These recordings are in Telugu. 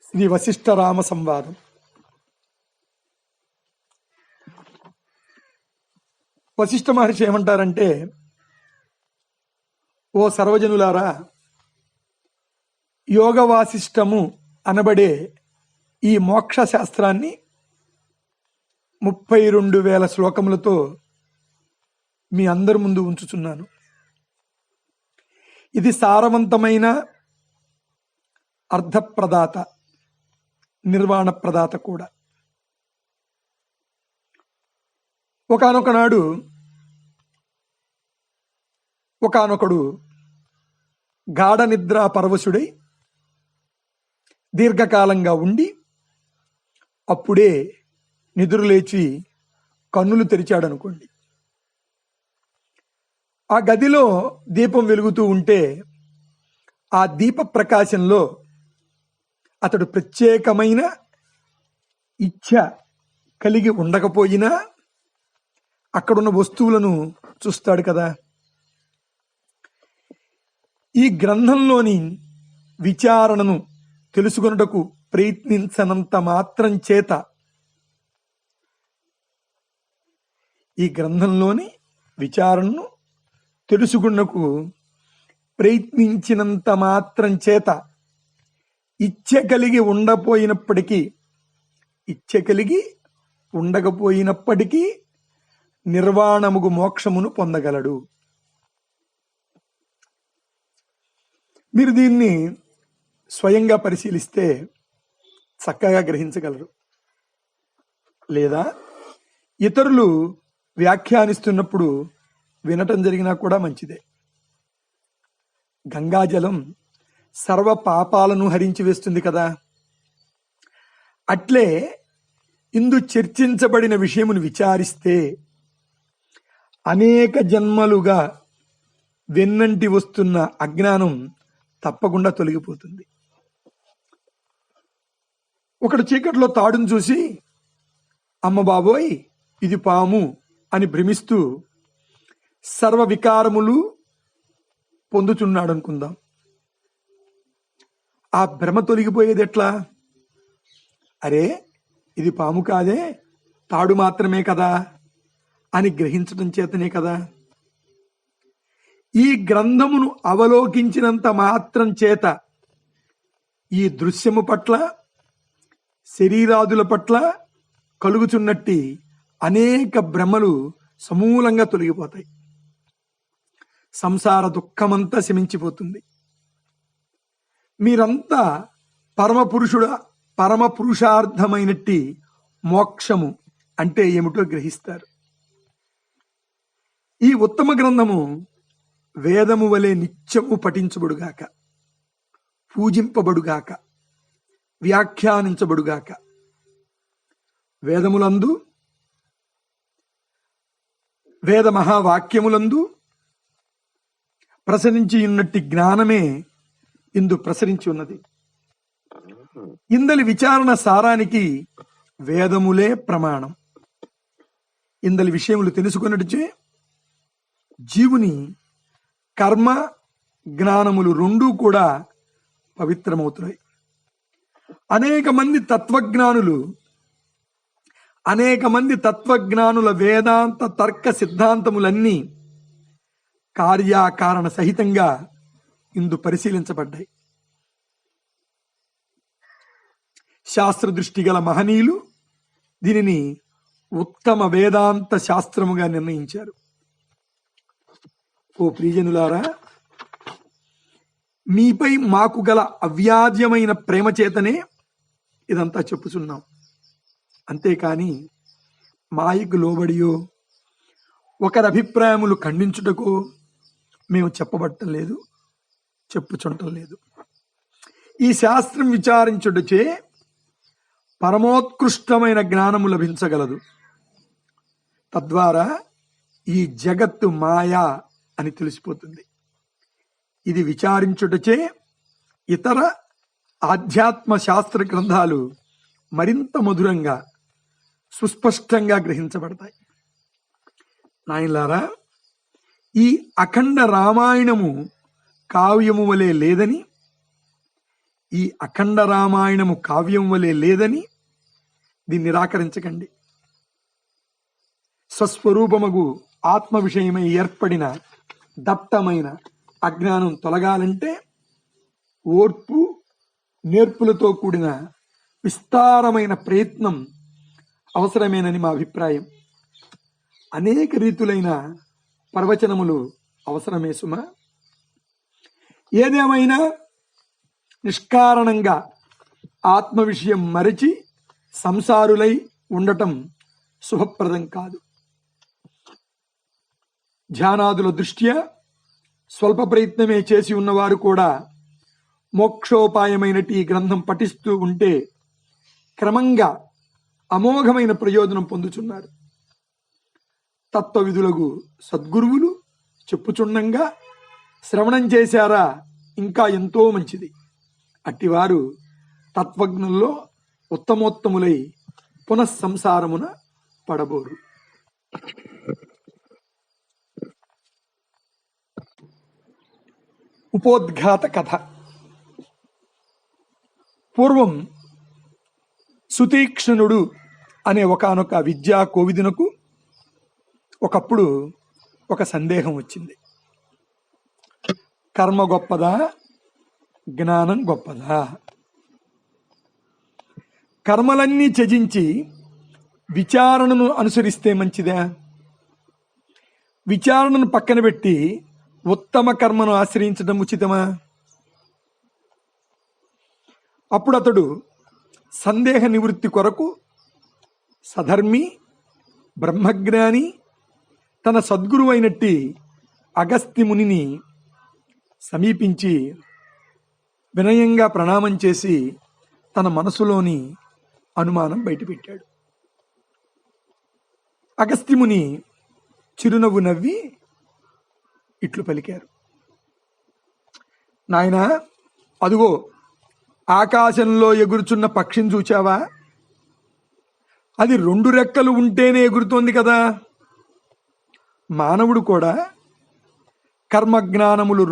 శ్రీ వశిష్ఠ రామ సంవాదం. వశిష్ఠ మహర్షి ఏమంటారంటే, ఓ సర్వజనులారా, యోగ వాసిష్టము అనబడే ఈ మోక్ష శాస్త్రాన్ని 32,000 శ్లోకములతో మీ అందరి ముందు ఉంచుచున్నాను. ఇది సారవంతమైన అర్థప్రదాత, నిర్వాణ ప్రదాత కూడా. ఒకానొకడు గాఢ నిద్రా పరవశుడై దీర్ఘకాలంగా ఉండి అప్పుడే నిద్రలేచి కన్నులు తెరిచాడనుకోండి. ఆ గదిలో దీపం వెలుగుతూ ఉంటే ఆ దీప ప్రకాశంలో అతడు ప్రత్యేకమైన ఇచ్ఛ కలిగి ఉండకపోయినా అక్కడున్న వస్తువులను చూస్తాడు కదా. ఈ గ్రంథంలోని విచారణను తెలుసుకొనుటకు ప్రయత్నించనంత మాత్రం చేత, ఈ గ్రంథంలోని విచారణను తెలుసుకున్నకు ప్రయత్నించినంత మాత్రం చేత ఇచ్చ కలిగి ఉండకపోయినప్పటికీ నిర్వాణముగు మోక్షమును పొందగలడు. మీరు దీన్ని స్వయంగా పరిశీలిస్తే చక్కగా గ్రహించగలరు. లేదా ఇతరులు వ్యాఖ్యానిస్తున్నప్పుడు వినటం జరిగినా కూడా మంచిదే. గంగాజలం సర్వ పాపాలను హరించి వేస్తుంది కదా. అట్లే ఇందు చర్చించబడిన విషయమును విచారిస్తే అనేక జన్మలుగా వెన్నంటి వస్తున్న అజ్ఞానం తప్పకుండా తొలగిపోతుంది. ఒకడు చీకట్లో తాడును చూసి, అమ్మ బాబోయ్ ఇది పాము అని భ్రమిస్తూ సర్వ వికారములు పొందుచున్నాడు అనుకుందాం. ఆ భ్రమ తొలగిపోయేది ఎట్లా? అరే ఇది పాము కాదే, తాడు మాత్రమే కదా అని గ్రహించడం చేతనే కదా. ఈ గ్రంథమును అవలోకించినంత మాత్రం చేత ఈ దృశ్యము పట్ల, శరీరాదుల పట్ల కలుగుచున్నట్టి అనేక భ్రమలు సమూలంగా తొలగిపోతాయి. సంసార దుఃఖమంతా శమించిపోతుంది. మీరంతా పరమ పురుషార్థమైనట్టి మోక్షము అంటే ఏమిటో గ్రహిస్తారు. ఈ ఉత్తమ గ్రంథము వేదము వలె నిత్యము పఠించబడుగాక, పూజింపబడుగాక, వ్యాఖ్యానించబడుగాక. వేదములందు, వేద మహావాక్యములందు ప్రసరించి ఉన్నట్టి జ్ఞానమే ఇందు ప్రసరించి ఉన్నది. ఇందలి విచారణ సారానికి వేదములే ప్రమాణం. ఇందలి విషయములు తెలుసుకున్నట్టుచే జీవుని కర్మ జ్ఞానములు రెండూ కూడా పవిత్రమవుతాయి. అనేక మంది తత్వజ్ఞానుల వేదాంత తర్క సిద్ధాంతములన్నీ కార్యాకారణ సహితంగా ఇందు పరిశీలించబడ్డాయి. శాస్త్ర దృష్టి గల మహనీయులు దీనిని ఉత్తమ వేదాంత శాస్త్రముగా నిర్ణయించారు. ఓ ప్రియజనులారా, మీపై మాకు గల అవ్యాజ్యమైన ప్రేమ చేతనే ఇదంతా చెప్పుచున్నాం. అంతేకాని మాయకు లోబడియో ఒకరి అభిప్రాయములు ఖండించుటకో మేము చెప్పుచుంటం లేదు. ఈ శాస్త్రం విచారించుటచే పరమోత్కృష్టమైన జ్ఞానము లభించగలదు. తద్వారా ఈ జగత్తు మాయా అని తెలిసిపోతుంది. ఇది విచారించుటచే ఇతర ఆధ్యాత్మ శాస్త్ర గ్రంథాలు మరింత మధురంగా, సుస్పష్టంగా గ్రహించబడతాయి. నాయనలారా, ఈ అఖండ రామాయణము కావ్యము వలె లేదని, ఈ అఖండ రామాయణము కావ్యం వలె లేదని దీన్ని నిరాకరించకండి. స్వస్వరూపమగు ఆత్మ విషయమై ఏర్పడిన దట్టమైన అజ్ఞానం తొలగాలంటే ఓర్పు నేర్పులతో కూడిన విస్తారమైన ప్రయత్నం అవసరమేనని మా అభిప్రాయం. అనేక రీతులైన ప్రవచనములు అవసరమే సుమ. ఏదేమైనా నిష్కారణంగా ఆత్మ విషయం మరచి సంసారులై ఉండటం శుభప్రదం కాదు. ధ్యానాదుల దృష్ట్యా స్వల్ప ప్రయత్నమే చేసి ఉన్నవారు కూడా మోక్షోపాయమైన ఈ గ్రంథం పఠిస్తూ ఉంటే క్రమంగా అమోఘమైన ప్రయోజనం పొందుచున్నారు. తత్వవిధులకు సద్గురువులు చెప్పుచుండంగా శ్రవణం చేశారా ఇంకా ఎంతో మంచిది. అట్టివారు తత్వజ్ఞుల్లో ఉత్తమోత్తములై పునఃసంసారమున పడబోరు. ఉపోద్ఘాత కథ. పూర్వం సుతీక్ష్ణుడు అనే ఒకానొక విద్యా కోవిదునకు ఒకప్పుడు ఒక సందేహం వచ్చింది. కర్మ గొప్పదా, జ్ఞానం గొప్పదా? కర్మలన్నీ త్యజించి విచారణను అనుసరిస్తే మంచిదా, విచారణను పక్కన పెట్టి ఉత్తమ కర్మను ఆశ్రయించడం ఉచితమా? అప్పుడు అతడు సందేహ నివృత్తి కొరకు సధర్మి బ్రహ్మజ్ఞాని తన సద్గురువైనట్టి అగస్త్య మునిని సమీపించి వినయంగా ప్రణామం చేసి తన మనసులోని అనుమానం బయటపెట్టాడు. అగస్త్యముని చిరునవ్వు నవ్వి ఇట్లు పలికారు. నాయనా, అదుగో ఆకాశంలో ఎగురుచున్న పక్షిని చూచావా? అది 2 రెక్కలు ఉంటేనే ఎగురుతోంది కదా. మానవుడు కూడా కర్మజ్ఞానములు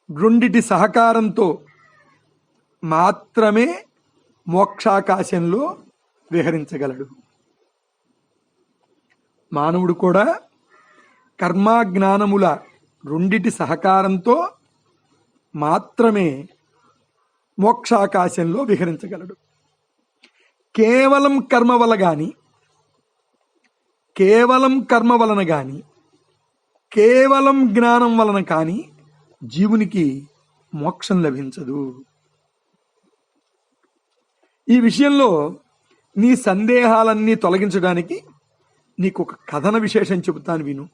రెండిటి సహకారంతో మాత్రమే మోక్షాకాశంలో విహరించగలడు. మానవుడు కూడా కర్మజ్ఞానముల రెండిటి సహకారంతో మాత్రమే మోక్షాకాశంలో విహరించగలడు. కేవలం కర్మ వలన గాని కేవలం జ్ఞానం వలన కానీ జీవునికి మోక్షం లభించదు. ఈ విషయంలో నీ సందేహాలన్నీ తొలగించడానికి నీకు ఒక కథన విశేషం చెబుతాను, విను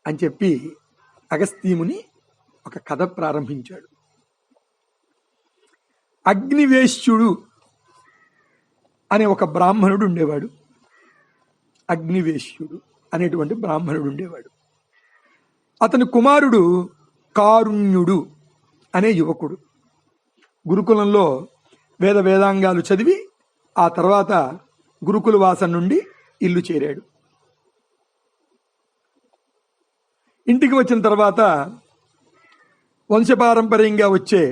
అని చెప్పి అగస్త్యముని ఒక కథ ప్రారంభించాడు. అగ్నివేశ్యుడు అనే ఒక బ్రాహ్మణుడు ఉండేవాడు. అగ్నివేశ్యుడు అనేటువంటి బ్రాహ్మణుడు ఉండేవాడు. అతని కుమారుడు కారుణ్యుడు అనే యువకుడు. గురుకులంలో వేదాంగాలు చదివి ఆ తర్వాత గురుకుల వాసం నుండి ఇల్లు చేరాడు. ఇంటికి వచ్చిన తర్వాత వంశపారంపర్యంగా వచ్చే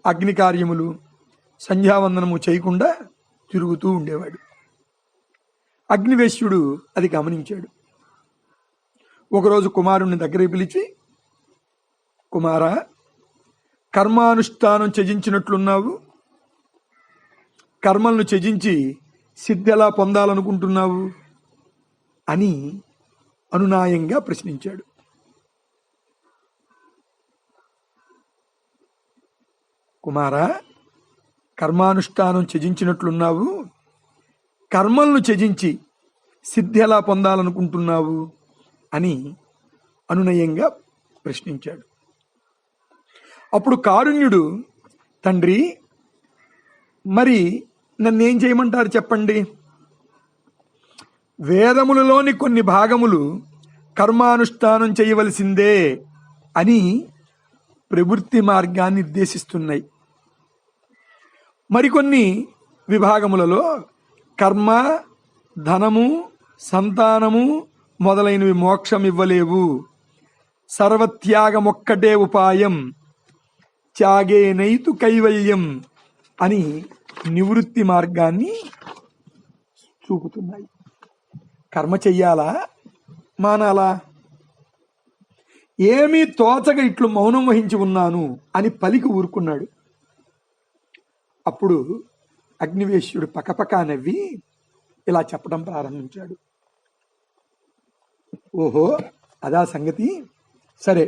అగ్ని కార్యములు సంధ్యావందనము చేయకుండా తిరుగుతూ ఉండేవాడు. అగ్నివేశ్యుడు అది గమనించాడు. ఒకరోజు కుమారుణ్ణి దగ్గరికి పిలిచి, కుమారా, కర్మానుష్ఠానం త్యజించినట్లున్నావు, కర్మలను త్యజించి సిద్ధి ఎలా పొందాలనుకుంటున్నావు అని అనునాయంగా ప్రశ్నించాడు. కుమారా, కర్మానుష్ఠానం త్యజించినట్లున్నావు, కర్మలను త్యజించి సిద్ధి ఎలా పొందాలనుకుంటున్నావు అని అనునయంగా ప్రశ్నించాడు. అప్పుడు కారుణ్యుడు, తండ్రి, మరి నన్నేం చేయమంటారు చెప్పండి? వేదములలోని కొన్ని భాగములు కర్మానుష్ఠానం చేయవలసిందే అని ప్రవృత్తి మార్గాన్ని నిర్దేశిస్తున్నాయి. మరికొన్ని విభాగములలో కర్మ, ధనము, సంతానము మొదలైనవి మోక్షం ఇవ్వలేవు, సర్వత్యాగమొక్కటే ఉపాయం, త్యాగేనైతు కైవల్యం అని నివృత్తి మార్గాన్ని చూపుతున్నాయి. కర్మ చెయ్యాలా మానాలా? ఏమీ తోచగా ఇట్లు మౌనం వహించి ఉన్నాను అని పలికి ఊరుకున్నాడు. అప్పుడు అగ్నివేశ్యుడు పకపకా నవ్వి ఇలా చెప్పడం ప్రారంభించాడు. ఓహో, అదా సంగతి. సరే,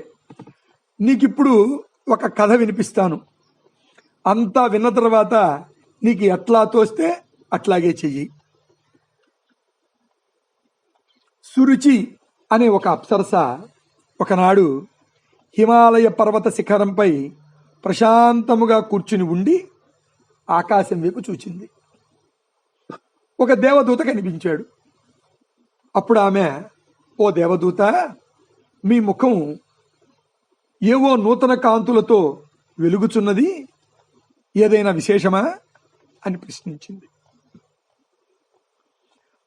నీకిప్పుడు ఒక కథ వినిపిస్తాను. అంతా విన్న తర్వాత నీకు ఎట్లా తోస్తే అట్లాగే చెయ్యి. సురుచి అనే ఒక అప్సరస ఒకనాడు హిమాలయ పర్వత శిఖరంపై ప్రశాంతముగా కూర్చుని ఉండి ఆకాశం వైపు చూచింది. ఒక దేవదూత కనిపించాడు. అప్పుడు ఆమె, ఓ దేవదూత, మీ ముఖం ఏవో నూతన కాంతులతో వెలుగుచున్నది, ఏదైనా విశేషమా అని ప్రశ్నించింది.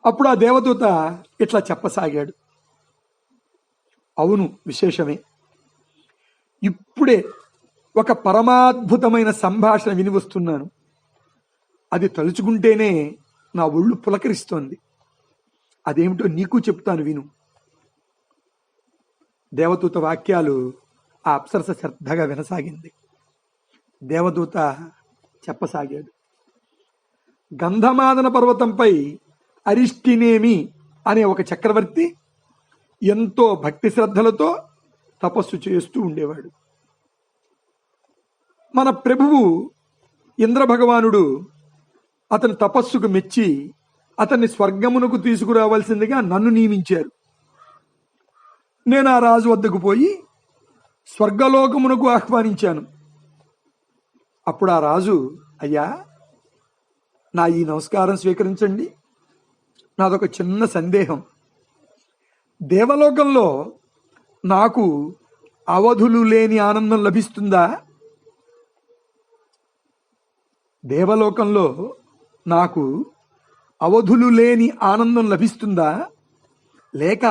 అప్పుడు ఆ దేవదూత ఇట్లా చెప్పసాగాడు. అవును, విశేషమే. ఇప్పుడే ఒక పరమాద్భుతమైన సంభాషణ విని వస్తున్నాను. అది తలుచుకుంటేనే నా ఒళ్ళు పులకరిస్తోంది. అదేమిటో నీకు చెప్తాను, విను. దేవదూత వాక్యాలు ఆ అప్సరస శ్రద్ధగా వినసాగింది. దేవదూత చెప్పసాగాడు. గంధమాదన పర్వతంపై అరిష్టినేమి అనే ఒక చక్రవర్తి ఎంతో భక్తి శ్రద్ధలతో తపస్సు చేస్తూ ఉండేవాడు. మన ప్రభువు ఇంద్రభగవానుడు అతని తపస్సుకు మెచ్చి అతన్ని స్వర్గమునకు తీసుకురావాల్సిందిగా నన్ను నియమించారు. నేను ఆ రాజు వద్దకు పోయి స్వర్గలోకమునకు ఆహ్వానించాను. అప్పుడు ఆ రాజు, అయ్యా, నా ఈ నమస్కారం స్వీకరించండి. నాదొక చిన్న సందేహం. దేవలోకంలో నాకు అవధులు లేని ఆనందం లభిస్తుందా? దేవలోకంలో నాకు అవధులు లేని ఆనందం లభిస్తుందా, లేక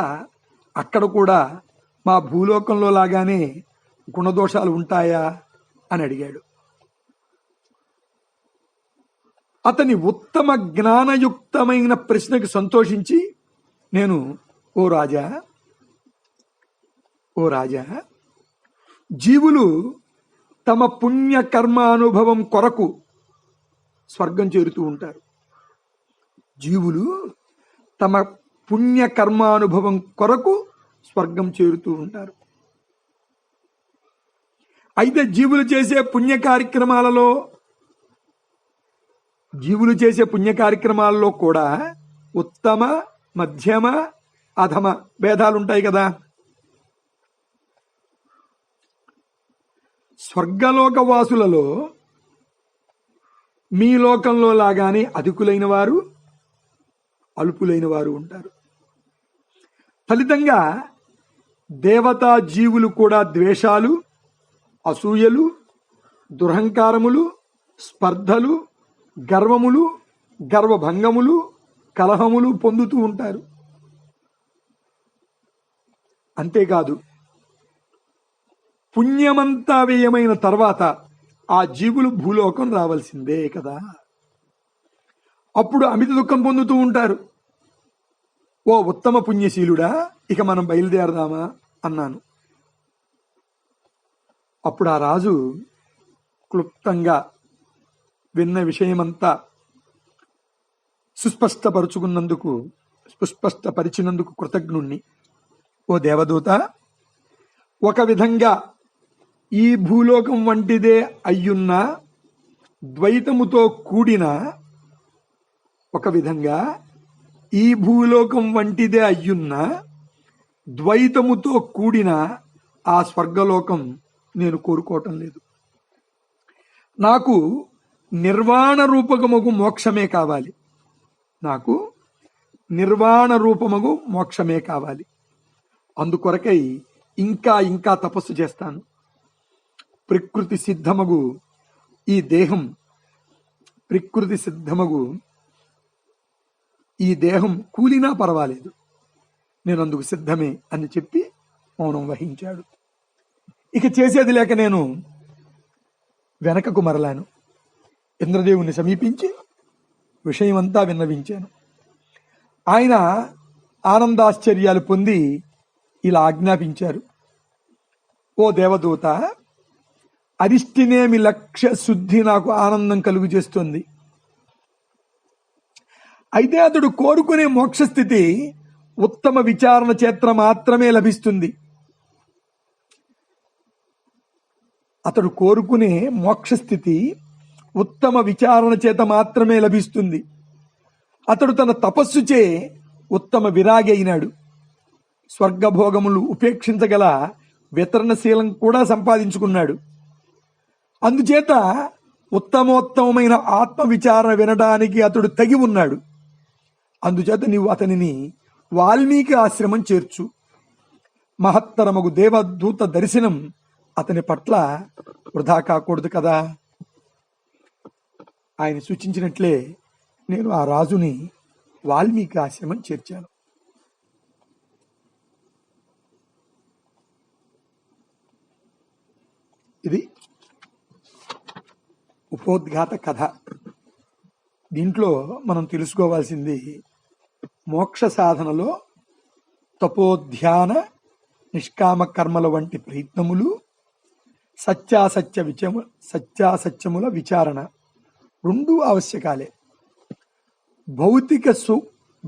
అక్కడ కూడా మా భూలోకంలో లాగానే గుణదోషాలు ఉంటాయా అని అడిగాడు. అతని ఉత్తమ జ్ఞానయుక్తమైన ప్రశ్నకు సంతోషించి నేను, ఓ రాజా, జీవులు తమ పుణ్యకర్మానుభవం కొరకు స్వర్గం చేరుతూ ఉంటారు. జీవులు తమ పుణ్యకర్మానుభవం కొరకు స్వర్గం చేరుతూ ఉంటారు. అయితే జీవులు చేసే పుణ్య కార్యక్రమాలలో కూడా ఉత్తమ, మధ్యమ, అధమ భేదాలుంటాయి కదా. స్వర్గలోక వాసులలో మీ లోకంలో లాగానే అధికులైన వారు, అల్పులైన వారు ఉంటారు. ఫలితంగా దేవతా జీవులు కూడా ద్వేషాలు, అసూయలు, దురహంకారములు, స్పర్ధలు, గర్వములు, గర్వభంగములు, కలహములు పొందుతూ ఉంటారు. అంతేకాదు, పుణ్యమంతా వ్యయమైన తర్వాత ఆ జీవులు భూలోకం రావాల్సిందే కదా. అప్పుడు అమిత దుఃఖం పొందుతూ ఉంటారు. ఓ ఉత్తమ పుణ్యశీలుడా, ఇక మనం బయలుదేరదామా అన్నాను. అప్పుడు ఆ రాజు క్లుప్తంగా విన్న విషయమంతా సుస్పష్టపరిచినందుకు కృతజ్ఞుణ్ణి. ఓ దేవదూత, ఒక విధంగా ఈ భూలోకం వంటిదే అయ్యున్నా ద్వైతముతో కూడిన ద్వైతముతో కూడిన ఆ స్వర్గలోకం నేను కోరుకోవటం లేదు. నాకు నిర్వాణ రూపకమగు మోక్షమే కావాలి. అందుకొరకై ఇంకా ఇంకా తపస్సు చేస్తాను. ప్రకృతి సిద్ధమగు ఈ దేహం కూలినా పర్వాలేదు, నేను అందుకు సిద్ధమే అని చెప్పి మౌనం వహించాడు. ఇక చేసేది లేక నేను వెనకకు మరలాను. ఇంద్రదేవుని సమీపించి విషయమంతా విన్నవించాను. ఆయన ఆనందాశ్చర్యాలు పొంది ఇలా ఆజ్ఞాపించారు: ఓ దేవదూత, అరిష్టినేమి లక్ష్య శుద్ధి నాకు ఆనందం కలుగు చేస్తుంది. అయితే అతడు కోరుకునే మోక్షస్థితి ఉత్తమ విచారణ చేత మాత్రమే లభిస్తుంది. అతడు కోరుకునే మోక్షస్థితి ఉత్తమ విచారణ చేత మాత్రమే లభిస్తుంది. అతడు తన తపస్సుచే ఉత్తమ విరాగి అయినాడు. స్వర్గభోగములు ఉపేక్షించగల వితరణశీలం కూడా సంపాదించుకున్నాడు. అందుచేత ఉత్తమోత్తమైన ఆత్మ విచారణ వినడానికి అతడు తగి ఉన్నాడు. అందుచేత నీవు అతనిని వాల్మీకి ఆశ్రమం చేర్చు. మహత్తరమగు దేవదూత దర్శనం అతని పట్ల వృధా కాకూడదు కదా. ఆయన సూచించినట్లే నేను ఆ రాజుని వాల్మీకి ఆశ్రమం చేర్చాను. ఇది ఉపోద్ఘాత కథ. దీంట్లో మనం తెలుసుకోవాల్సింది, మోక్ష సాధనలో తపోధ్యాన నిష్కామ కర్మల వంటి ప్రయత్నములు, సత్యాసత్యముల విచారణ రెండూ ఆవశ్యకాలే.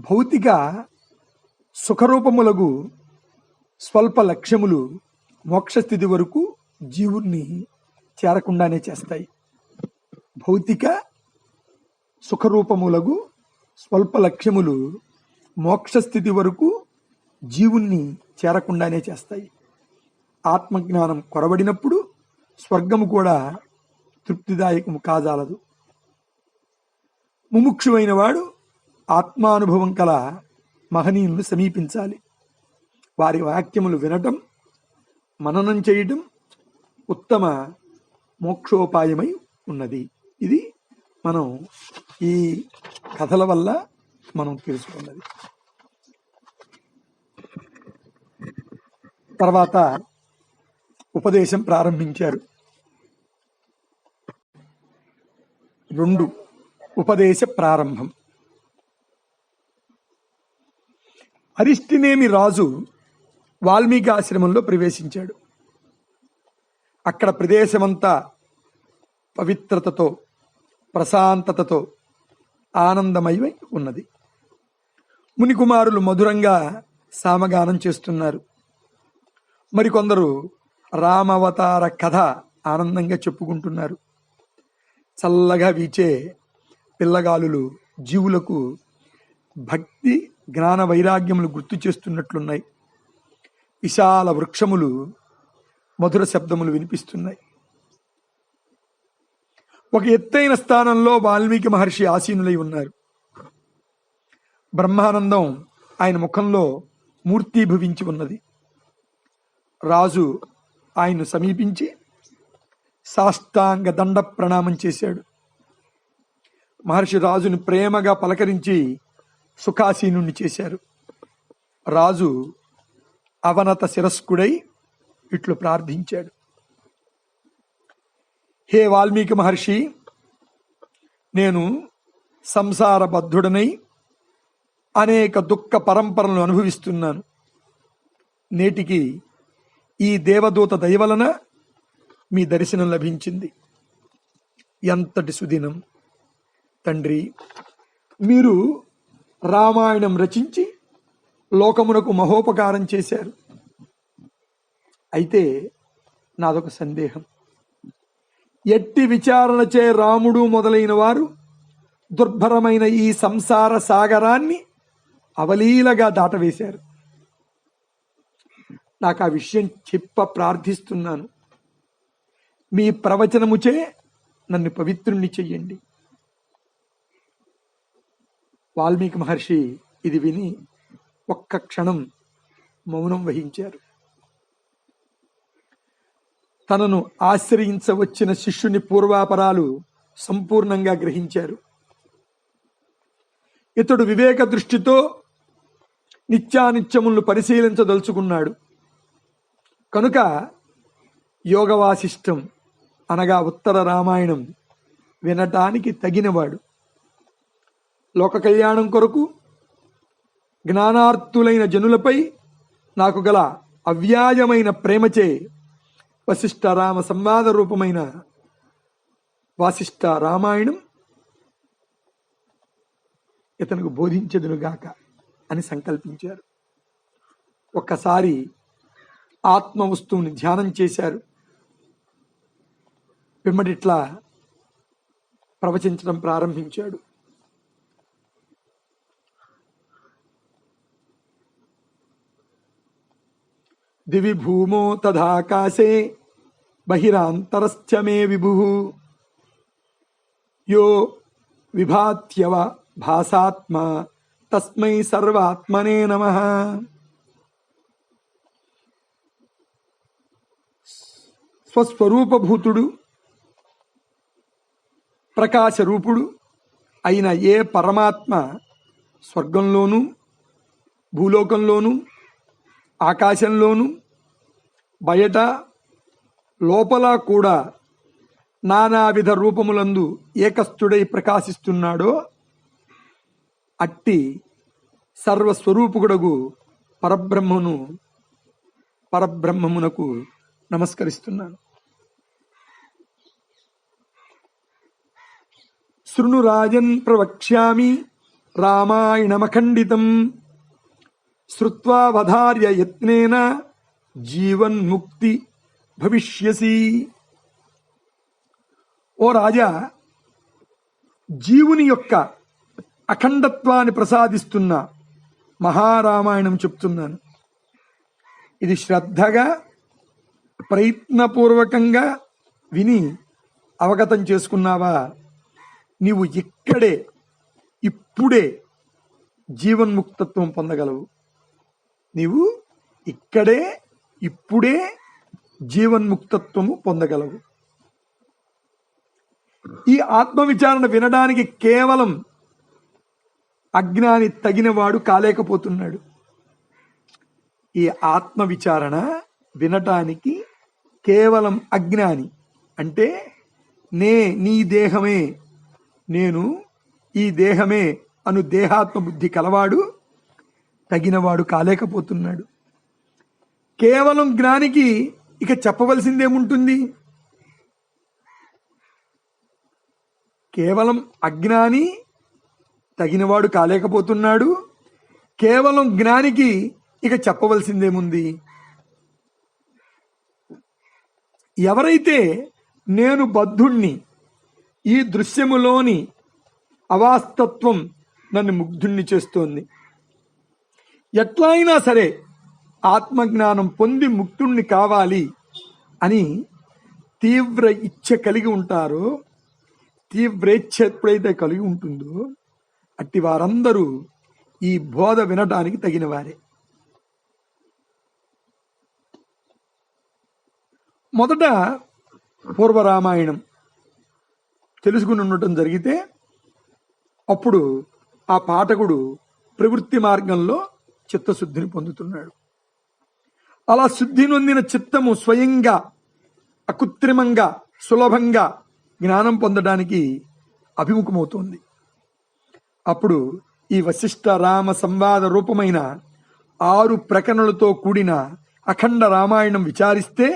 భౌతిక సుఖరూపములకు స్వల్ప లక్ష్యములు మోక్షస్థితి వరకు జీవుణ్ణి చేరకుండానే చేస్తాయి. భౌతిక సుఖరూపములకు స్వల్ప లక్ష్యములు మోక్షస్థితి వరకు జీవుణ్ణి చేరకుండానే చేస్తాయి. ఆత్మజ్ఞానం కొరబడినప్పుడు స్వర్గము కూడా తృప్తిదాయకము కాజాలదు. ముముక్షువైన వాడు ఆత్మానుభవం కల మహనీయులను సమీపించాలి. వారి వాక్యములు వినటం, మననం చేయటం ఉత్తమ మోక్షోపాయమై ఉన్నది. ఇది మనం ఈ కథల వల్ల మనం తెలుసుకున్నది. తర్వాత ఉపదేశం ప్రారంభించారు. 2 ఉపదేశ ప్రారంభం. అరిష్టినేమి రాజు వాల్మీకి ఆశ్రమంలో ప్రవేశించాడు. అక్కడ ప్రదేశమంతా పవిత్రతతో, ప్రశాంతతతో ఆనందమయమై ఉన్నది. మునికుమారులు మధురంగా సామగానం చేస్తున్నారు. మరికొందరు రామావతార కథ ఆనందంగా చెప్పుకుంటున్నారు. చల్లగా వీచే పిల్లగాలులు జీవులకు భక్తి జ్ఞాన వైరాగ్యములు గుర్తు చేస్తున్నట్లున్నాయి. విశాల వృక్షములు మధుర శబ్దములు వినిపిస్తున్నాయి. ఒక ఎత్తైన స్థానంలో వాల్మీకి మహర్షి ఆసీనులై ఉన్నారు. బ్రహ్మానందం ఆయన ముఖంలో మూర్తీభవించి ఉన్నది. రాజు ఆయన్ను సమీపించి సాష్టాంగ దండ ప్రణామం చేశాడు. మహర్షి రాజుని ప్రేమగా పలకరించి సుఖాసీనుణ్ణి చేశారు. రాజు అవనత శిరస్కుడై ఇట్లు ప్రార్థించాడు: హే వాల్మీకి మహర్షి, నేను సంసారబద్ధుడనై అనేక దుఃఖ పరంపరలను అనుభవిస్తున్నాను. నేటికి ఈ దేవదూత దయ వలన మీ దర్శనం లభించింది. ఎంతటి సుదినం తండ్రి! మీరు రామాయణం రచించి లోకమునకు మహోపకారం చేశారు. అయితే నాదొక సందేహం. ఎట్టి విచారణచే రాముడు మొదలైన వారు దుర్భరమైన ఈ సంసార సాగరాన్ని అవలీలగా దాటవేశారు. నాకు ఆ విషయం ప్రార్థిస్తున్నాను. మీ ప్రవచనముచే నన్ను పవిత్రుణ్ణి చెయ్యండి. వాల్మీకి మహర్షి ఇది విని ఒక్క క్షణం మౌనం వహించారు. తనను ఆశ్రయించవచ్చిన శిష్యుని పూర్వాపరాలు సంపూర్ణంగా గ్రహించారు. ఇతడు వివేక దృష్టితో నిత్యానిత్యములను పరిశీలించదలుచుకున్నాడు. కనుక యోగవాసిష్టం అనగా ఉత్తర రామాయణం వినటానికి తగినవాడు. లోక కళ్యాణం కొరకు జ్ఞానార్థులైన జనులపై నాకు గల అవ్యాజమైన ప్రేమచే వశిష్ఠ రామ సంవాద రూపమైన వాసిష్ఠ రామాయణం ఇతనికి బోధించెదనుగాక అని సంకల్పించారు. ఒక్కసారి ఆత్మ వస్తువుని ధ్యానం చేశారు. పిమ్మడిట్లా ప్రవచించడం ప్రారంభించాడు. దివి భూమో తథాకాశే బహిరాంతరశ్చ మే విభుః యో విభాత్యవ భాసాత్మ తస్మై సర్వాత్మనే నమః. స్వస్వరూపభూతుడు ప్రకాశరూపుడు అయిన ఏ పరమాత్మ స్వర్గంలోనూ భూలోకంలోనూ ఆకాశంలోనూ బయట లోపల కూడా నానావిధ రూపములందు ఏకస్థుడై ప్రకాశిస్తున్నాడో అట్టి సర్వస్వరూపుడగు పరబ్రహ్మమునకు నమస్కరిస్తున్నాను. శృణురాజన్ ప్రవక్ష్యామి రామాయణమఖండితం శ్రుత్వావధార్య యత్నేన జీవన్ముక్తి భవిష్యసి. ఓ రాజా, జీవుని యొక్క అఖండత్వాన్ని ప్రసాదిస్తున్న మహారామాయణం చెప్తున్నాను. ఇది శ్రద్ధగా ప్రయత్నపూర్వకంగా విని అవగతం చేసుకున్నావా, నీవు ఇప్పుడే జీవన్ముక్తత్వం పొందగలవు. నీవు ఇప్పుడే జీవన్ముక్తత్వము పొందగలవు. ఈ ఆత్మవిచారణ వినడానికి కేవలం అజ్ఞాని తగినవాడు కాలేకపోతున్నాడు. ఈ ఆత్మవిచారణ వినటానికి కేవలం అజ్ఞాని అంటే నీ దేహమే, నేను ఈ దేహమే అను దేహాత్మ బుద్ధి కలవాడు తగినవాడు కాలేకపోతున్నాడు. కేవలం జ్ఞానికి ఇక చెప్పవలసిందేముంటుంది? కేవలం అజ్ఞాని తగినవాడు కాలేకపోతున్నాడు. కేవలం జ్ఞానికి ఇక చెప్పవలసిందేముంది? ఎవరైతే నేను బద్ధుణ్ణి, ఈ దృశ్యములోని అవాస్తత్వం నన్ను ముగ్ధుణ్ణి చేస్తోంది, ఎట్లా అయినా సరే ఆత్మజ్ఞానం పొంది ముక్తుణ్ణి కావాలి అని తీవ్ర ఇచ్ఛ కలిగి ఉంటారో, తీవ్రేచ్ఛ ఎప్పుడైతే కలిగి ఉంటుందో అట్టి వారందరూ ఈ బోధ వినటానికి తగిన వారే. మొదట పూర్వరామాయణం తెలుసుకుని ఉండటం జరిగితే అప్పుడు ఆ పాఠకుడు ప్రవృత్తి మార్గంలో చిత్తశుద్ధిని పొందుతున్నాడు. అలా శుద్ధి నొందిన చిత్తము స్వయంగా అకృత్రిమంగా సులభంగా జ్ఞానం పొందడానికి అభిముఖమవుతోంది. అప్పుడు ఈ వశిష్ఠ రామ సంవాద రూపమైన 6 ప్రకరణలతో కూడిన అఖండ రామాయణం విచారిస్తే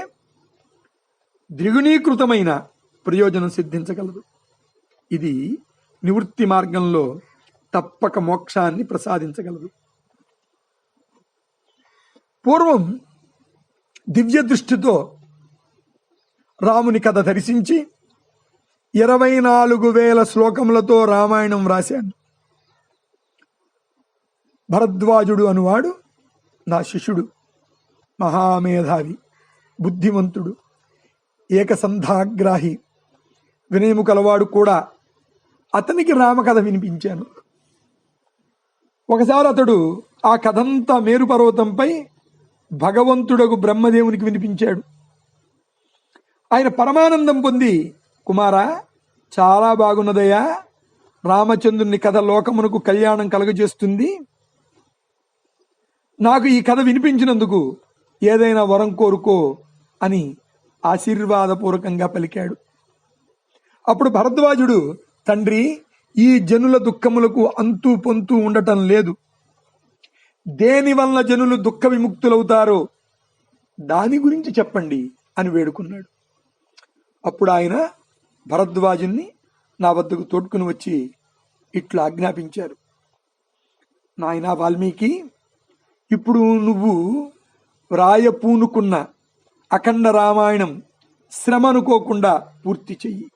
ద్విగుణీకృతమైన ప్రయోజనం సిద్ధించగలదు. ఇది నివృత్తి మార్గంలో తప్పక మోక్షాన్ని ప్రసాదించగలదు. పూర్వం దివ్య దృష్టితో రాముని కథ దర్శించి 24,000 శ్లోకములతో రామాయణం రాశాను. భరద్వాజుడు అనువాడు నా శిష్యుడు, మహామేధావి, బుద్ధిమంతుడు, ఏకసంధాగ్రాహి, వినయము కలవాడు కూడా. అతనికి రామకథ వినిపించాను. ఒకసారి అతడు ఆ కథంతా మేరు పర్వతంపై భగవంతుడగు బ్రహ్మదేవునికి వినిపించాడు. ఆయన పరమానందం పొంది, కుమారా, చాలా బాగున్నదయ్యా, రామచంద్రుని కథ లోకమునకు కళ్యాణం కలుగజేస్తుంది. నాకు ఈ కథ వినిపించినందుకు ఏదైనా వరం కోరుకో అని ఆశీర్వాదపూర్వకంగా పలికాడు. అప్పుడు భరద్వాజుడు, తండ్రి, ఈ జనుల దుఃఖములకు అంతు పొంతు ఉండటం లేదు. దేనివల్ల జనులు దుఃఖ విముక్తులవుతారో దాని గురించి చెప్పండి అని వేడుకున్నాడు. అప్పుడు ఆయన భరద్వాజుని నా వద్దకు తోడ్కుని వచ్చి ఇట్లా ఆజ్ఞాపించారు. నాయనా వాల్మీకి, ఇప్పుడు నువ్వు వ్రాయపూనుకున్న అఖండ రామాయణం శ్రమ అనుకోకుండా పూర్తి చెయ్యి.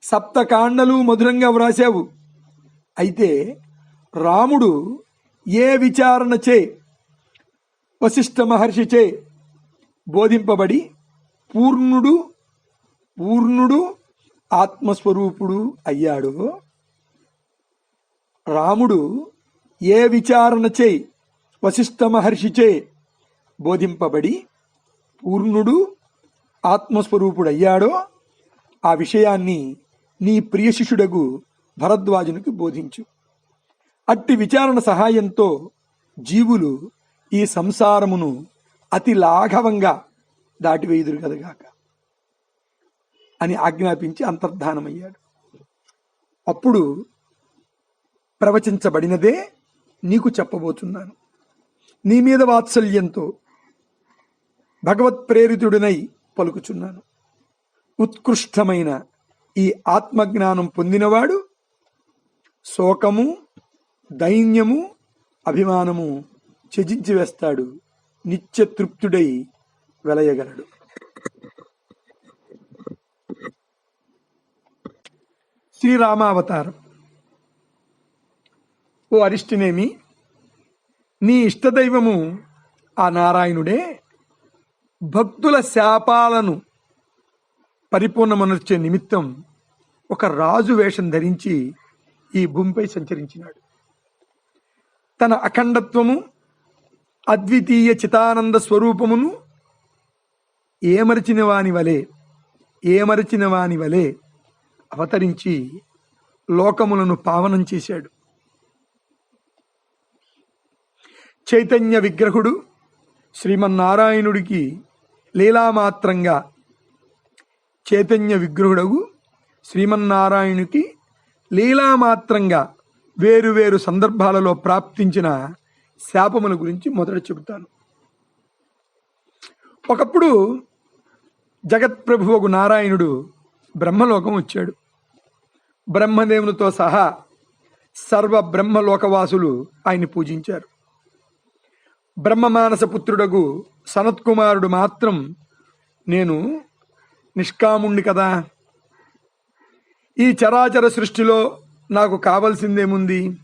సప్తకాండలు మధురంగా వ్రాసావు. అయితే రాముడు ఏ విచారణ చే వశిష్ఠ మహర్షిచే బోధింపబడి పూర్ణుడు ఆత్మస్వరూపుడు అయ్యాడో, రాముడు ఏ విచారణ చే వశిష్ఠ మహర్షిచే బోధింపబడి పూర్ణుడు ఆత్మస్వరూపుడు అయ్యాడో ఆ విషయాన్ని నీ ప్రియ శిష్యుడగు భరద్వాజునికి బోధించు. అట్టి విచారణ సహాయంతో జీవులు ఈ సంసారమును అతి లాఘవంగా దాటివేయుదురు కదగాక అని ఆజ్ఞాపించి అంతర్ధానమయ్యాడు. అప్పుడు ప్రవచించబడినదే నీకు చెప్పబోతున్నాను. నీ మీద వాత్సల్యంతో భగవత్ ప్రేరితుడినై పలుకుచున్నాను. ఉత్కృష్టమైన ఈ ఆత్మజ్ఞానం పొందినవాడు శోకము, దైన్యము, అభిమానము త్యజించి వేస్తాడు. నిత్య తృప్తుడై వెలయగలడు. శ్రీరామావతారం. ఓ అరిష్టినేమి, నీ ఇష్టదైవము ఆ నారాయణుడే భక్తుల శాపాలను పరిపూర్ణమనర్చే నిమిత్తం ఒక రాజు వేషం ధరించి ఈ భూమిపై సంచరించినాడు. తన అఖండత్వము, అద్వితీయ చితానంద స్వరూపమును ఏమరచిన వాని వలె అవతరించి లోకములను పావనం చేశాడు. చైతన్య విగ్రహుడు శ్రీమన్నారాయణుడికి లీలామాత్రంగా చైతన్య శ్రీమన్నారాయణునికి లీలామాత్రంగా వేరువేరు సందర్భాలలో ప్రాప్తించిన శాపముల గురించి మొదట చెబుతాను. ఒకప్పుడు జగత్ప్రభువగు నారాయణుడు బ్రహ్మలోకం వచ్చాడు. బ్రహ్మదేవునితో సహా సర్వ బ్రహ్మలోకవాసులు ఆయన్ని పూజించారు. బ్రహ్మమానస పుత్రుడగు సనత్కుమారుడు మాత్రం, నేను నిష్కాముణ్ణి కదా, ఈ చరాచర సృష్టిలో నాకు కావలసిందేముంది,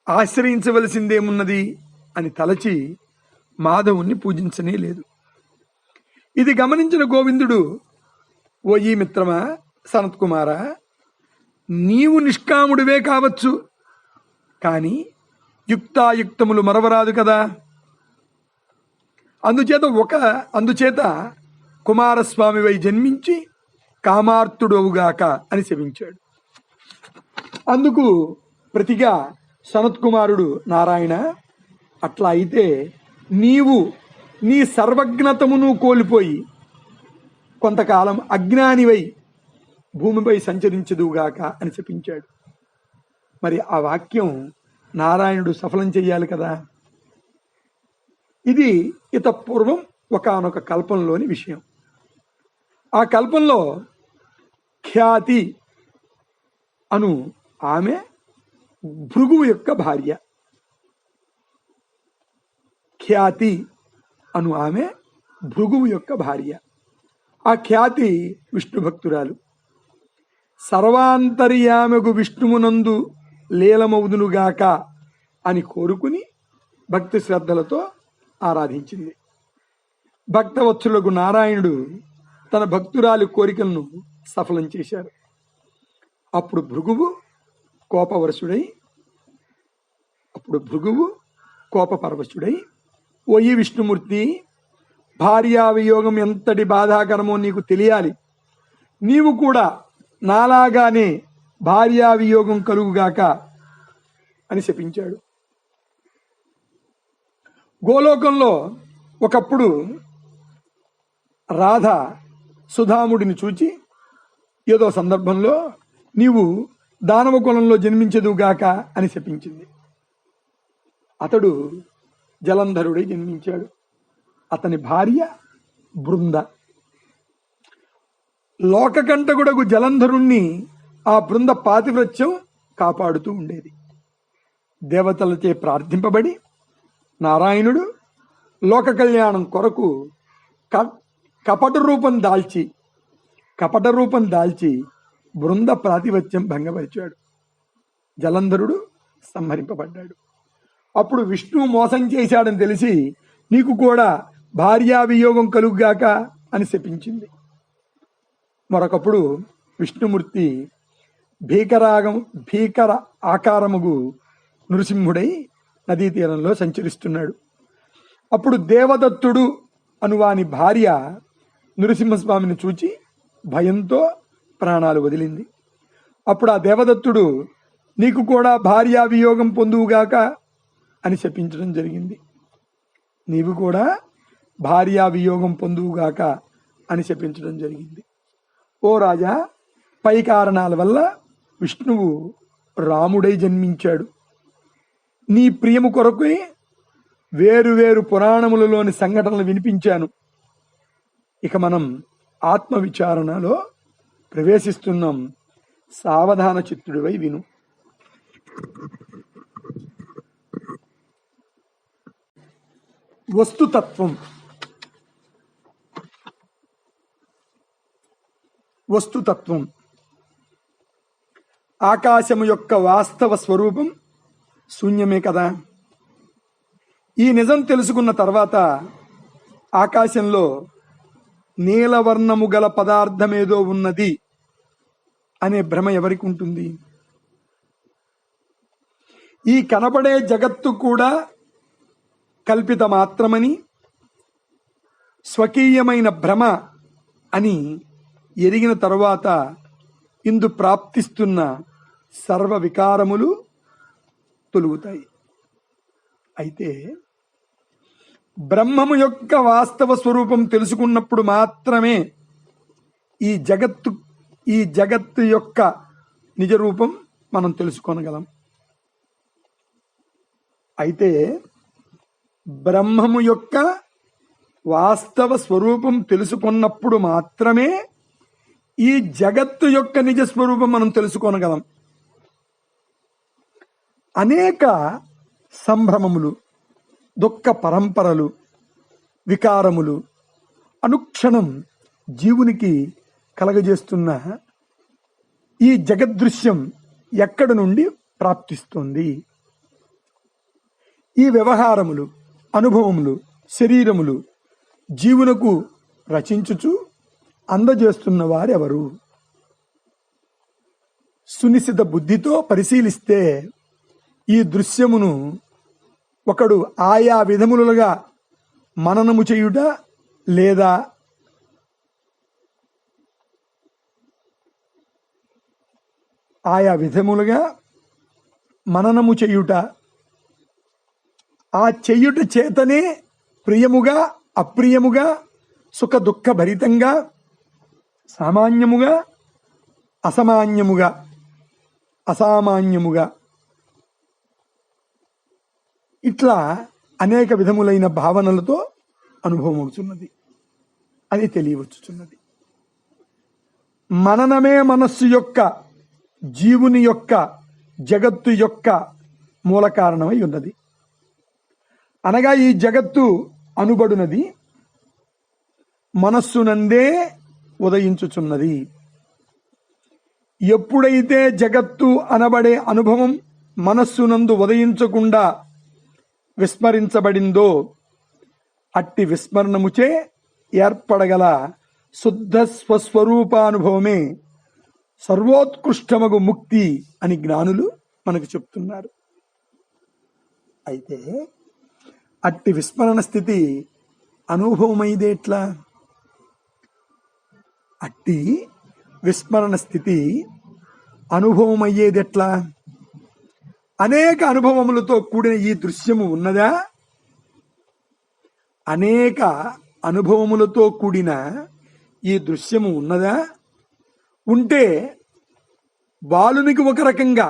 ఆశ్రయించవలసిందేమున్నది అని తలచి మాధవుణ్ణి పూజించనే లేదు. ఇది గమనించిన గోవిందుడు, ఓయి మిత్రమా సనత్కుమారా, నీవు నిష్కాముడివే కావచ్చు, కానీ యుక్తాయుక్తములు మరవరాదు కదా. అందుచేత కుమారస్వామివై జన్మించి కామార్తుడవుగాక అని శపించాడు. అందుకు ప్రతిగా సనత్కుమారుడు, నారాయణ, అట్లా అయితే నీవు నీ సర్వజ్ఞతమును కోల్పోయి కొంతకాలం అజ్ఞానివై భూమిపై సంచరించదువుగాక అని శపించాడు. మరి ఆ వాక్యం నారాయణుడు సఫలం చెయ్యాలి కదా. ఇది పూర్వం ఒకానొక కల్పంలోని విషయం. ఆ కల్పంలో ఖ్యాతి అను ఆమె భృగువు యొక్క భార్య. ఖ్యాతి అను ఆమె భృగువు యొక్క భార్య. ఆ ఖ్యాతి విష్ణు భక్తురాలు. సర్వాంతర్యామగు విష్ణుమునందు లీలమవుదునుగాక అని కోరుకుని భక్తి శ్రద్ధలతో ఆరాధించింది. భక్తవత్సలుగు నారాయణుడు తన భక్తురాలి కోరికలను సఫలం చేశారు. అప్పుడు భృగువు కోపపరవశుడై, ఓయి విష్ణుమూర్తి, భార్యావియోగం ఎంతటి బాధాకరమో నీకు తెలియాలి. నీవు కూడా నాలాగానే భార్యావియోగం కలుగుగాక అని శపించాడు. గోలోకంలో ఒకప్పుడు రాధ సుధాముడిని చూచి ఏదో సందర్భంలో నీవు దానవ కులంలో జన్మించదుగాక అని శపించింది. అతడు జలంధరుడై జన్మించాడు. అతని భార్య బృంద. లోకకంటకుడకు జలంధరుణ్ణి ఆ బృంద పాతివ్రత్యం కాపాడుతూ ఉండేది. దేవతలచే ప్రార్థింపబడి నారాయణుడు లోక కళ్యాణం కొరకు కపట రూపం దాల్చి బృంద ప్రాతిపత్యం భంగపరిచాడు. జలంధరుడు సంహరింపబడ్డాడు. అప్పుడు విష్ణువు మోసం చేశాడని తెలిసి నీకు కూడా భార్యా వియోగం కలుగుగాక అని శపించింది. మరొకప్పుడు విష్ణుమూర్తి భీకర ఆకారముగు నృసింహుడై నదీ తీరంలో సంచరిస్తున్నాడు. అప్పుడు దేవదత్తుడు అనువాని భార్య నృసింహస్వామిని చూచి భయంతో ప్రాణాలు వదిలింది. అప్పుడు ఆ దేవదత్తుడు నీకు కూడా భార్యా వియోగం పొందువుగాక అని శపించడం జరిగింది. నీవు కూడా భార్యా వియోగం పొందువుగాక అని శపించడం జరిగింది. ఓ రాజా, పై కారణాల వల్ల విష్ణువు రాముడై జన్మించాడు. నీ ప్రియము కొరకు వేరు పురాణములలోని సంఘటనలు వినిపించాను. ఇక మనం ఆత్మవిచారణలో ప్రవేశిస్తున్నాం. సావధాన చిత్తుడివై విను. వస్తుతత్వం ఆకాశము యొక్క వాస్తవ స్వరూపం శూన్యమే కదా. ఈ నిజం తెలుసుకున్న తర్వాత ఆకాశంలో నీలవర్ణము గల పదార్థమేదో ఉన్నది అనే భ్రమ ఎవరికి ఉంటుంది? ఈ కనబడే జగత్తు కూడా కల్పిత మాత్రమని, స్వకీయమైన భ్రమ అని ఎరిగిన తరువాత ఇందు ప్రాప్తిస్తున్న సర్వ వికారములు తొలుగుతాయి. అయితే బ్రహ్మము యొక్క వాస్తవ స్వరూపం తెలుసుకున్నప్పుడు మాత్రమే ఈ జగత్తు యొక్క నిజ రూపం మనం తెలుసుకోనగలం. అయితే బ్రహ్మము యొక్క వాస్తవ స్వరూపం తెలుసుకున్నప్పుడు మాత్రమే ఈ జగత్తు యొక్క నిజ స్వరూపం మనం తెలుసుకోనగలం. అనేక సంభ్రమములు, దుఃఖ పరంపరలు, వికారములు అనుక్షణం జీవునికి కలగజేస్తున్న ఈ జగదృశ్యం ఎక్కడి నుండి ప్రాప్తిస్తుంది? ఈ వ్యవహారములు, అనుభవములు, శరీరములు జీవునకు రచించుచు అందజేస్తున్న వారెవరు? సునిశిత బుద్ధితో పరిశీలిస్తే ఈ దృశ్యమును ఒకడు ఆయా విధములుగా మననము చేయుట లేదా ఆ చెయ్యుట చేతనే ప్రియముగా అప్రియముగా, సుఖ దుఃఖ భరితంగా, సామాన్యముగా అసామాన్యముగా ఇట్లా అనేక విధములైన భావనలతో అనుభవం అవుతున్నది. అది తెలియవచ్చుచున్నది. మననమే మనస్సు యొక్క, జీవుని యొక్క, జగత్తు యొక్క మూల కారణమై ఉన్నది. అనగా ఈ జగత్తు అనుబడునది మనస్సునందే ఉదయించుచున్నది. ఎప్పుడైతే జగత్తు అనబడే అనుభవం మనస్సునందు ఉదయించకుండా విస్మరించబడిందో అట్టి విస్మరణముచే ఏర్పడగల శుద్ధ స్వస్వరూపానుభవమే సర్వోత్కృష్టమగు ముక్తి అని జ్ఞానులు మనకు చెప్తున్నారు. అయితే అట్టి విస్మరణ స్థితి అనుభవమైదేట్లా? అట్టి విస్మరణ స్థితి అనుభవమయ్యేదెట్లా? అనేక అనుభవములతో కూడిన ఈ దృశ్యము ఉన్నదా? అనేక అనుభవములతో కూడిన ఈ దృశ్యము ఉన్నదా? ఉంటే బాలునికి ఒక రకంగా,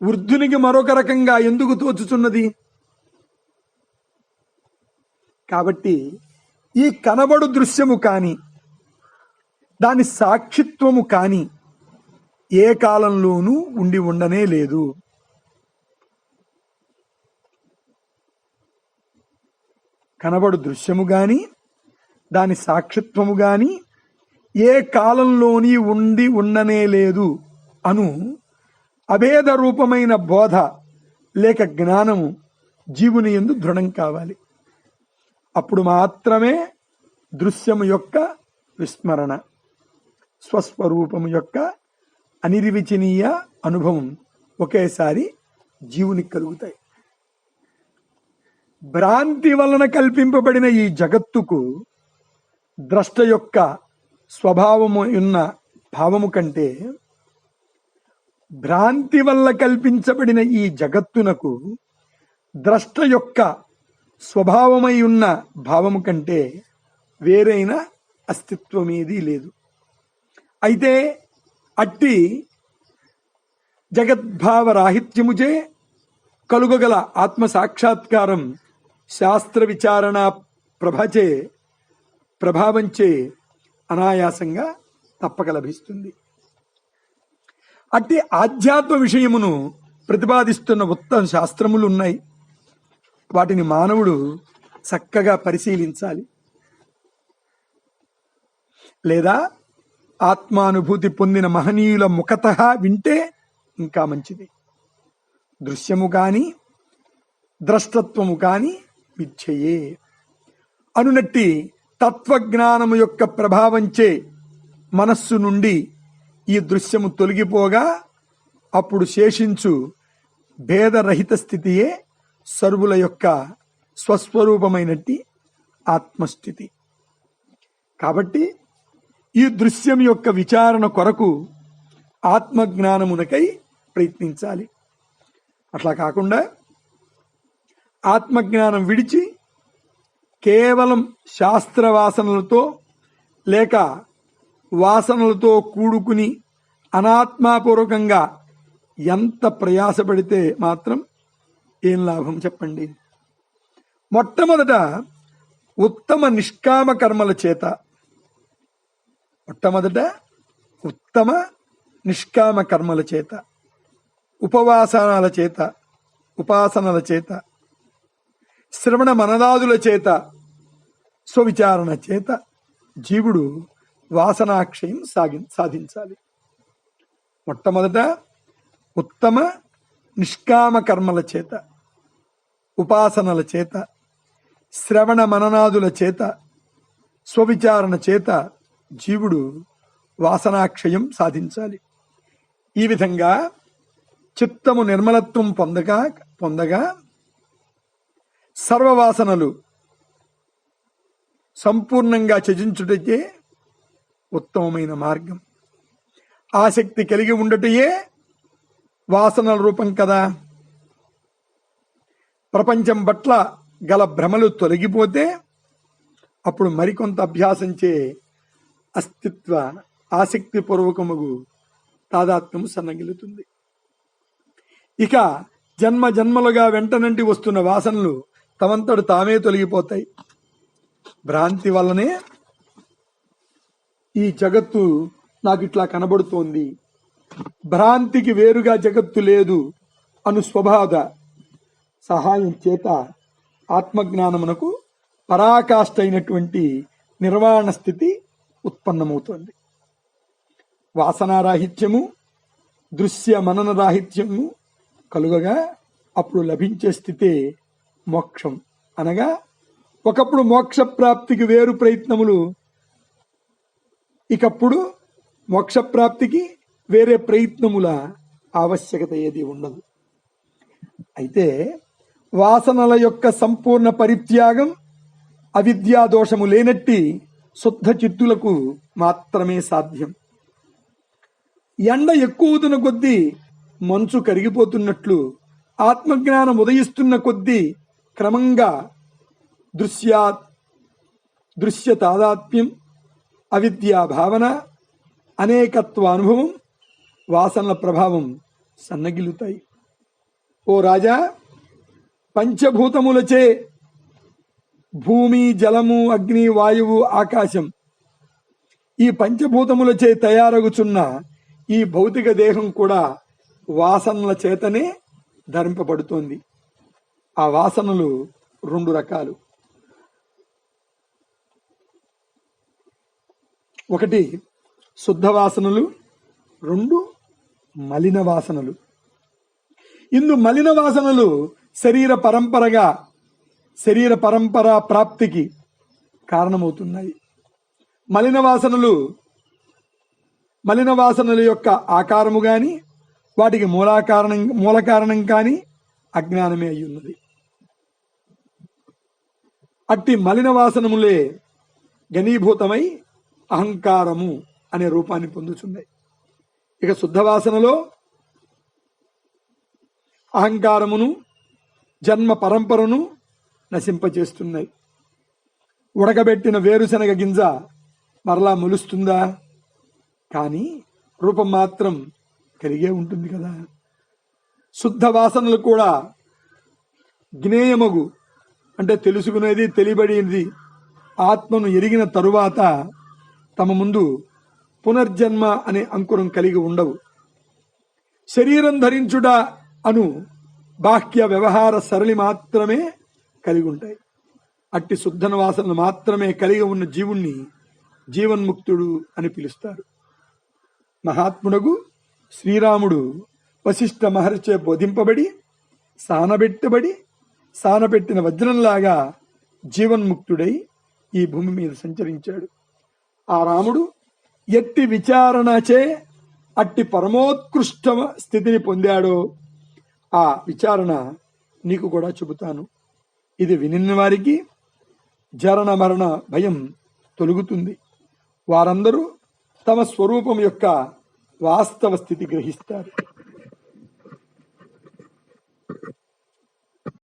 వృద్ధునికి మరొక రకంగా ఎందుకు తోచుచున్నది? కాబట్టి ఈ కనబడు దృశ్యము కాని, దాని సాక్షిత్వము కాని ఏ కాలంలోనూ ఉండి ఉండనే లేదు. కనబడు దృశ్యము గాని, దాని సాక్షిత్వము గాని ఏ కాలంలోని ఉండి ఉండనే లేదు అను అభేద రూపమైన బోధ లేక జ్ఞానము జీవుని యందు దృఢం కావాలి. అప్పుడు మాత్రమే దృశ్యము యొక్క విస్మరణ, స్వస్వరూపము యొక్క అనిర్వచనీయ అనుభవం ఒకేసారి జీవునికి కలుగుతాయి. భ్రాంతి వలన కల్పింపబడిన ఈ జగత్తుకు ద్రష్ట యొక్క స్వభావము ఉన్న భావము కంటే, భ్రాంతి వల్ల కల్పించబడిన ఈ జగత్తునకు ద్రష్ట యొక్క స్వభావమై ఉన్న భావము కంటే వేరైన అస్తిత్వమేదీ లేదు. అయితే అట్టి జగద్భావరాహిత్యముచే కలుగగల ఆత్మ సాక్షాత్కారం శాస్త్ర విచారణ ప్రభావంచే అనాయాసంగా తప్పక లభిస్తుంది. అట్టి ఆధ్యాత్మ విషయమును ప్రతిపాదిస్తున్న ఉత్తమ శాస్త్రములు ఉన్నాయి. వాటిని మానవుడు చక్కగా పరిశీలించాలి. లేదా ఆత్మానుభూతి పొందిన మహనీయుల ముఖతః వింటే ఇంకా మంచిది. దృశ్యము కాని ద్రష్టత్వము కాని మిథ్యయే అనునట్టి తత్వజ్ఞానము యొక్క ప్రభావంచే మనస్సు నుండి ఈ దృశ్యము తొలగిపోగా అప్పుడు శేషించు భేదరహిత స్థితియే సర్వుల యొక్క స్వస్వరూపమైనట్టి ఆత్మస్థితి. కాబట్టి ఈ దృశ్యం యొక్క విచారణ కొరకు ఆత్మజ్ఞానమునకై ప్రయత్నించాలి. అట్లా కాకుండా ఆత్మజ్ఞానం విడిచి కేవలం శాస్త్ర వాసనలతో లేక వాసనలతో కూడుకుని అనాత్మాపూర్వకంగా ఎంత ప్రయాసపడితే మాత్రం ఏం లాభం చెప్పండి. మొట్టమొదట ఉత్తమ నిష్కామ కర్మల చేత, ఉపవాసనాల చేత, ఉపాసనల చేత, శ్రవణ మనదాదుల చేత, స్వవిచారణ చేత జీవుడు వాసనాక్షయం సాధించాలి. మొట్టమొదట ఉత్తమ నిష్కామ కర్మల చేత, ఉపాసనల చేత, శ్రవణ మననాదుల చేత, స్వవిచారణ చేత జీవుడు వాసనాక్షయం సాధించాలి. ఈ విధంగా చిత్తము నిర్మలత్వం పొందగా సర్వవాసనలు సంపూర్ణంగా త్యజించుటయే ఉత్తమమైన మార్గం. ఆసక్తి కలిగి ఉండటయే వాసనల రూపం కదా. ప్రపంచం పట్ల గల భ్రమలు తొలగిపోతే అప్పుడు మరికొంత అభ్యాసంచే అస్తిత్వ ఆసక్తిపూర్వకముగు తాదాత్మ్యము సన్నగిలుతుంది. ఇక జన్మ జన్మలుగా వెంటనంటి వస్తున్న వాసనలు తమంతడు తామే తొలగిపోతాయి. భ్రాంతి వల్లనే ఈ జగత్తు నాకు ఇట్లా కనబడుతోంది, భ్రాంతికి వేరుగా జగత్తు లేదు అను స్వభావ సహాయం చేత ఆత్మజ్ఞానమునకు పరాకాష్ఠ అయినటువంటి నిర్వాణ స్థితి ఉత్పన్నమవుతోంది. వాసనారాహిత్యము, దృశ్య మనన రాహిత్యము కలుగగా అప్పుడు లభించే స్థితే మోక్షం. అనగా ఒకప్పుడు మోక్ష ప్రాప్తికి వేరు ప్రయత్నములు, ఇకప్పుడు మోక్షప్రాప్తికి వేరే ప్రయత్నముల ఆవశ్యకత ఏది ఉండదు. అయితే వాసనల యొక్క సంపూర్ణ పరిత్యాగం అవిద్యా దోషము లేనట్టి శుద్ధ చిత్తులకు మాత్రమే సాధ్యం. ఎండ ఎక్కువతున్న కొద్దీ మంచు కరిగిపోతున్నట్లు ఆత్మజ్ఞానం ఉదయిస్తున్న కొద్దీ క్రమంగా దృశ్య తాదాత్మ్యం, అవిద్యా భావన, అనేకత్వ అనుభవం, వాసనల ప్రభావం సన్నగిలుతాయి. ఓ రాజా, పంచభూతములచే భూమి, జలము, అగ్ని, వాయువు, ఆకాశం ఈ పంచభూతములచే తయారగుచున్న ఈ భౌతిక దేహం కూడా వాసనల చేతనే ధరింపబడుతోంది. ఆ వాసనలు 2 రకాలు. ఒకటి శుద్ధ వాసనలు, 2 మలిన వాసనలు. ఇందు మలిన వాసనలు శరీర పరంపర ప్రాప్తికి కారణమవుతున్నాయి. మలిన వాసనల యొక్క ఆకారము గాని, వాటికి మూల కారణం కాని అజ్ఞానమే అయి ఉన్నది. అట్టి మలిన వాసనములే ఘనీభూతమై అహంకారము అనే రూపాన్ని పొందుతున్నాయి. ఇక శుద్ధ వాసనలో అహంకారమును, జన్మ పరంపరను నశింపచేస్తున్నాయి. ఉడకబెట్టిన వేరుశనగ గింజ మరలా మొలుస్తుందా? కానీ రూపం మాత్రం కలిగే ఉంటుంది కదా. శుద్ధ వాసనలు కూడా జ్ఞేయమగు, అంటే తెలుసుకునేది, తెలియబడినది ఆత్మను ఎరిగిన తరువాత తమ ముందు పునర్జన్మ అనే అంకురం కలిగి ఉండవు. శరీరం ధరించుట అను బాహ్య వ్యవహార సరళి మాత్రమే కలిగి ఉంటాయి. అట్టి శుద్ధన వాసనలు మాత్రమే కలిగి ఉన్న జీవుణ్ణి జీవన్ముక్తుడు అని పిలుస్తారు. మహాత్మునకు శ్రీరాముడు వశిష్ఠ మహర్షి బోధింపబడి సానబెట్టిన వజ్రంలాగా జీవన్ముక్తుడై ఈ భూమి మీద సంచరించాడు. ఆ రాముడు ఎట్టి విచారణచే అట్టి పరమోత్కృష్ట స్థితిని పొందాడో ఆ విచారణ నీకు కూడా చెబుతాను. ఇది వినిన వారికి జరణ మరణ భయం తొలుగుతుంది. వారందరూ తమ స్వరూపం యొక్క వాస్తవ స్థితి గ్రహిస్తారు.